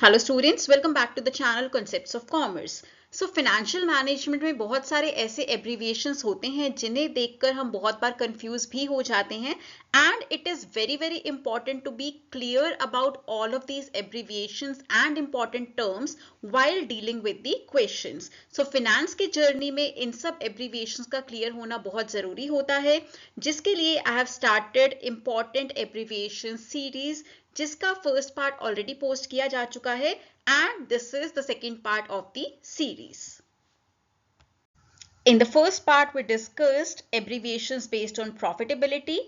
Hello students, welcome back to the channel concepts of commerce. So financial management में बहुत सारे ऐसे abbreviations होते हैं जिन्हें देखकर हम बहुत बार कंफ्यूज भी हो जाते हैं and it is very very important to be clear about all of these abbreviations and important terms while dealing with the questions. So finance की जर्नी में इन सब एब्रीविएशंस का क्लियर होना बहुत ज़रूरी होता है, जिसके लिए I have started important abbreviation series जिसका फर्स्ट पार्ट ऑलरेडी पोस्ट किया जा चुका है and this is the second part of the series. In the first part we discussed abbreviations based on profitability,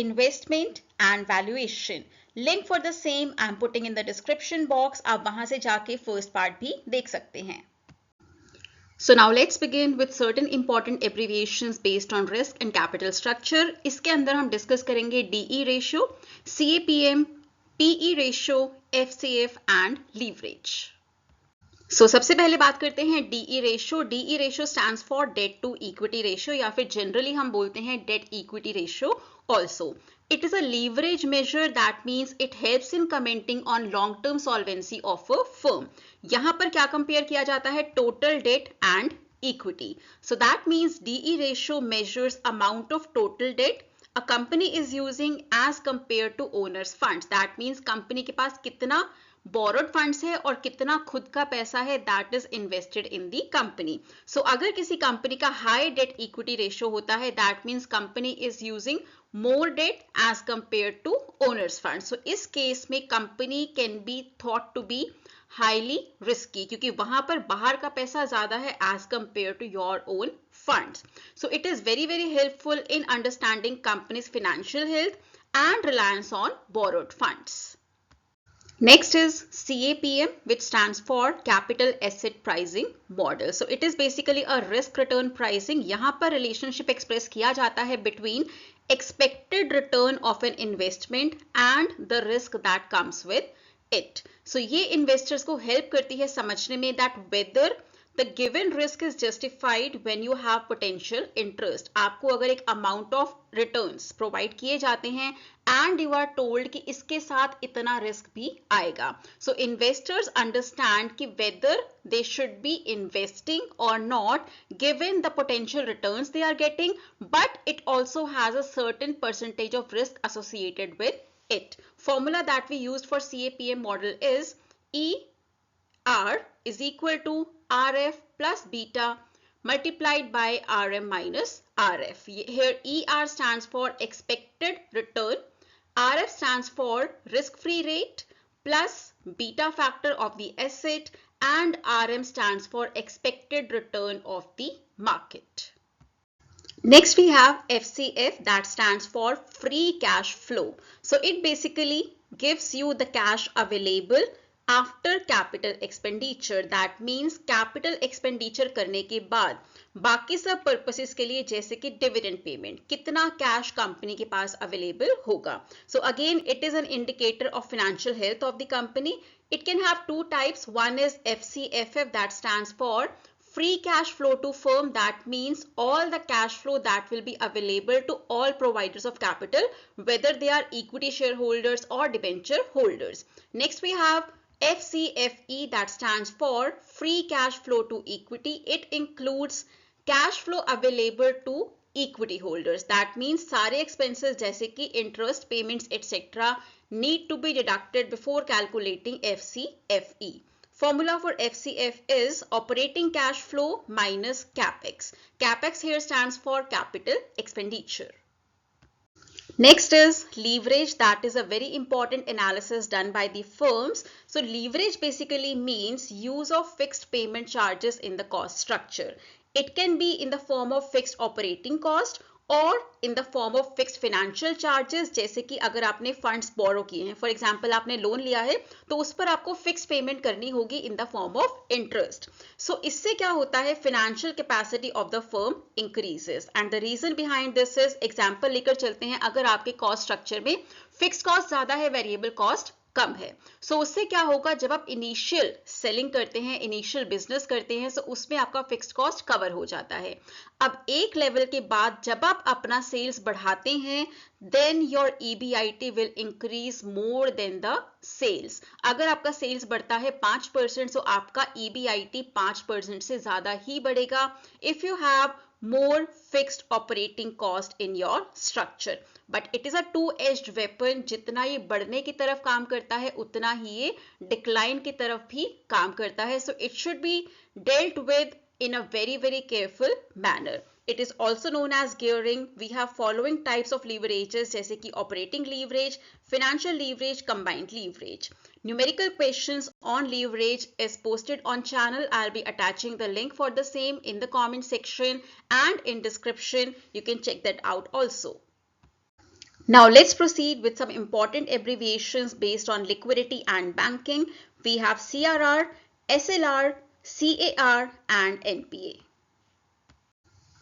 investment and valuation. Link for the same I am putting in the description box. आप वहां से जाके first part भी देख सकते हैं. So now let's begin with certain important abbreviations based on risk and capital structure. इसके अंदर हम डिस्कस करेंगे DE ratio, CAPM, PE ratio, FCF and leverage. So सबसे पहले बात करते हैं DE ratio. DE ratio stands for debt to equity ratio या फिर generally हम बोलते हैं debt equity ratio also. It is a leverage measure that means it helps in commenting on long term solvency of a firm. यहाँ पर क्या compare किया जाता है? Total debt and equity. So that means DE ratio measures amount of total debt a company is using as compared to owners funds. That means company के पास कितना borrowed funds है और कितना खुद का पैसा है that is invested in the company. So अगर किसी company का high debt equity ratio होता है that means company is using more debt as compared to owners funds. So इस case में company can be thought to be highly risky क्योंकि वहां पर बाहर का पैसा ज्यादा है as compared to your own funds. So it is very very helpful in understanding company's financial health and reliance on borrowed funds. Next is CAPM, which stands for Capital Asset Pricing Model. So it is basically a risk return pricing. यहाँ पर relationship express किया जाता है between expected return of an investment and the risk that comes with it. So ये investors को help करती है समझने में that whether the given risk is justified when you have potential interest. आपको अगर एक amount of returns provide किए जाते हैं and you are told कि इसके साथ इतना risk भी आएगा. So investors understand कि whether they should be investing or not given the potential returns they are getting, but it also has a certain percentage of risk associated with it. Formula that we used for CAPM model is ER is equal to RF plus beta multiplied by RM minus RF. Here ER stands for expected return, RF stands for risk-free rate plus beta factor of the asset and RM stands for expected return of the market. Next we have FCF that stands for free cash flow. So it basically gives you the cash available after capital expenditure. That means capital expenditure करने के बाद बाकी सब purposes के लिए जैसे कि dividend payment कितना कैश कंपनी के पास अवेलेबल होगा. So again it is an indicator of financial health of the company. It can have two types. One is FCFF that stands for free cash flow to firm. That means all the cash flow that will be available to all providers of capital, whether they are equity shareholders or debenture holders. Next we have FCFE that stands for free cash flow to equity. It includes cash flow available to equity holders. That means सारे expenses जैसे कि interest payments etc. need to be deducted before calculating FCFE. Formula for FCF is operating cash flow minus capex. Capex here stands for capital expenditure. Next is leverage. That is a very important analysis done by the firms. So leverage basically means use of fixed payment charges in the cost structure. It can be in the form of fixed operating cost और इन the form of fixed financial charges. जैसे कि अगर आपने funds बोरो किए हैं, for example आपने loan लिया है तो उस पर आपको फिक्स्ड पेमेंट करनी होगी in the form of interest. So इससे क्या होता है, financial capacity of the firm increases and the reason behind this is, example लेकर चलते हैं. अगर आपके कॉस्ट स्ट्रक्चर में फिक्स्ड कॉस्ट ज्यादा है, वेरिएबल कॉस्ट कम है। सो उससे क्या होगा, जब आप इनिशियल सेलिंग करते हैं, इनिशियल बिजनेस करते हैं, तो उसमें आपका फिक्स्ड कॉस्ट कवर हो जाता है। अब एक लेवल के बाद जब आप अपना सेल्स बढ़ाते हैं, then your EBIT will increase more than the sales. अगर आपका सेल्स बढ़ता है 5%, तो आपका EBIT 5% से ज्यादा ही बढ़ेगा if you have more fixed operating cost in your structure. But it is a two-edged weapon. जितना ये बढ़ने की तरफ काम करता है, उतना ही ये डिक्लाइन की तरफ भी काम करता है. So it should be dealt with in a very careful manner. It is also known as gearing. We have following types of leverages जैसे कि operating leverage, financial leverage, combined leverage. Numerical questions on leverage is posted on channel. I'll be attaching the link for the same in the comment section and in description. You can check that out also. Now let's proceed with some important abbreviations based on liquidity and banking. We have CRR, SLR, CAR and NPA.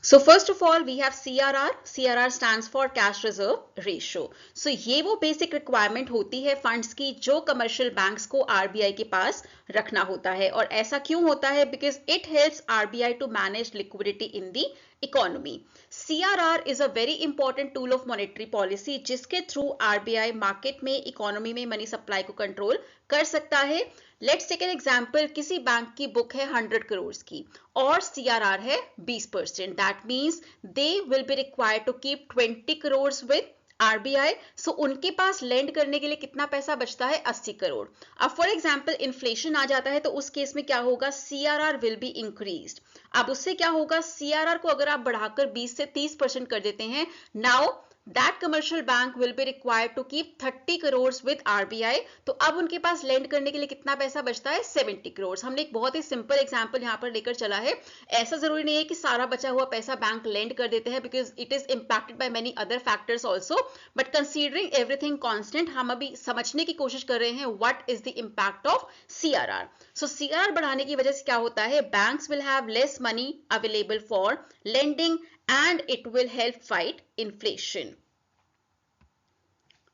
So first of all we have CRR. CRR stands for cash reserve ratio. So ये वो basic requirement होती है funds की जो commercial banks को RBI के पास रखना होता है. और ऐसा क्यों होता है? Because it helps RBI to manage liquidity in the economy. CRR is a very important tool of monetary policy जिसके थ्रू RBI मार्केट में, इकोनॉमी में मनी सप्लाई को कंट्रोल कर सकता है. लेट्स टेक एन एग्जांपल, किसी बैंक की book है 100 करोड़ की और CRR है 20%. That means they will be required to keep 20 crore with RBI. So उनके पास लेंड करने के लिए कितना पैसा बचता है? 80 करोड़. अब फॉर एग्जांपल इन्फ्लेशन आ जाता है तो उस केस में क्या होगा? CRR will be increased. अब उससे क्या होगा? CRR को अगर आप बढ़ाकर 20 से 30% कर देते हैं, now that commercial bank will be required to keep 30 crores with RBI. तो अब उनके पास लेंड करने के लिए कितना पैसा बचता है? 70 crores. हमने एक बहुत ही सिंपल एग्जांपल यहाँ पर लेकर चला है. ऐसा जरूरी नहीं है कि सारा बचा हुआ पैसा बैंक लेंड कर देते हैं, because it is impacted by many other factors also. But considering everything constant, हम अभी समझने की कोशिश कर रहे हैं what is the impact of CRR. So CRR बढ़ाने की वजह से क्या होता है? Banks will have less money available for lending and it will help fight inflation.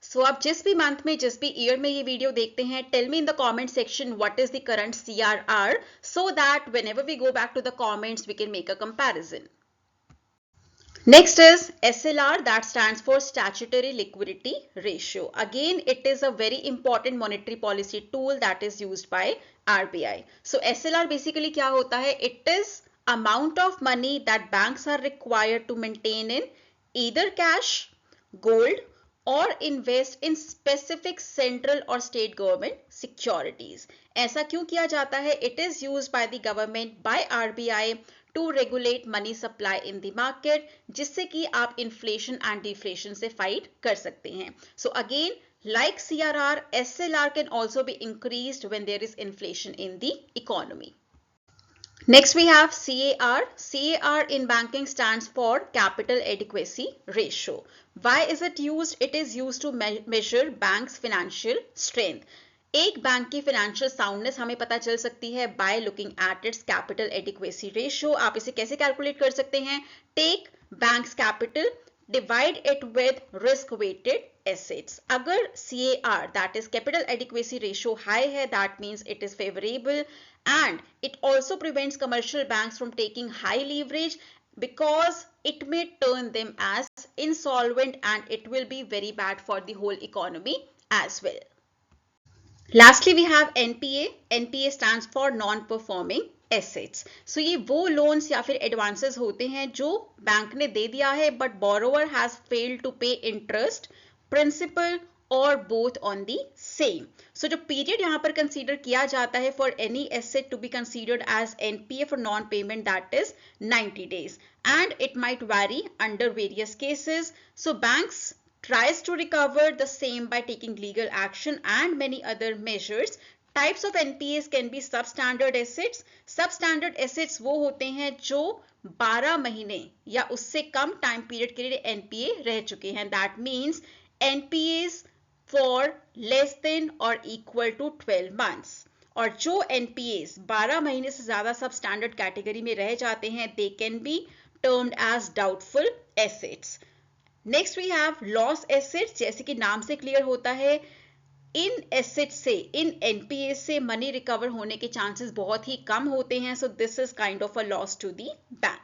So आप जिस भी मंथ में, जिस भी ईयर में ये वीडियो देखते हैं, tell me in the comment section what is the current CRR so that whenever we go back to the comments we can make a comparison. Next is SLR, that stands for Statutory Liquidity Ratio. Again, it is a very important monetary policy tool that is used by RBI. So SLR basically क्या होता है? It is amount of money that banks are required to maintain in either cash, gold or invest in specific central or state government securities. ऐसा क्यों किया जाता है? It is used by the government, by RBI to regulate money supply in the market, जिससे कि आप inflation and deflation से fight कर सकते हैं. So again, like CRR, SLR can also be increased when there is inflation in the economy. Next we have CAR. CAR in banking stands for Capital Adequacy Ratio. Why is it used? It is used to measure banks' financial strength. एक bank की financial soundness हमें पता चल सकती है by looking at its capital adequacy ratio. आप इसे कैसे कैलकुलेट कर सकते हैं? Take banks capital, divide it with risk weighted assets. अगर CAR, that is capital adequacy ratio, high है, that means it is favourable and it also prevents commercial banks from taking high leverage because it may turn them as insolvent and it will be very bad for the whole economy as well. Lastly, we have NPA. NPA stands for non-performing assets. So ये वो loans या फिर advances होते हैं जो bank ने दे दिया है but borrower has failed to pay interest, principal or both on the same. So जो period यहाँ पर consider किया जाता है for any asset to be considered as NPA for non-payment, that is 90 days and it might vary under various cases. So banks tries to recover the same by taking legal action and many other measures. Types of NPAs can be substandard assets. Substandard assets वो होते हैं जो 12 महीने या उससे कम time period के लिए NPA रह चुके हैं. That means NPAs for less than or equal to 12 months. और जो NPAs 12 महीने से ज्यादा substandard कैटेगरी में रह जाते हैं, they can be termed as doubtful assets. Next we have loss assets. जैसे कि नाम से क्लियर होता है, इन एसेट से, इन एनपीए से मनी रिकवर होने के चांसेस बहुत ही कम होते हैं. So this is kind of a loss to the bank.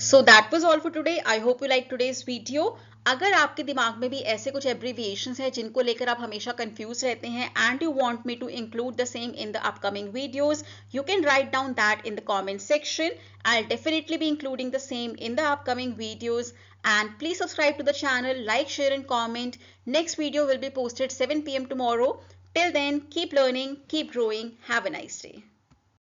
So that was all for today. I hope you liked today's video. अगर आपके दिमाग में भी ऐसे कुछ abbreviations हैं जिनको लेकर आप हमेशा confused रहते हैं and you want me to include the same in the upcoming videos, you can write down that in the comment section. I'll definitely be including the same in the upcoming videos. And please subscribe to the channel, like, share and comment. Next video will be posted 7 p.m. tomorrow. Till then, keep learning, keep growing. Have a nice day.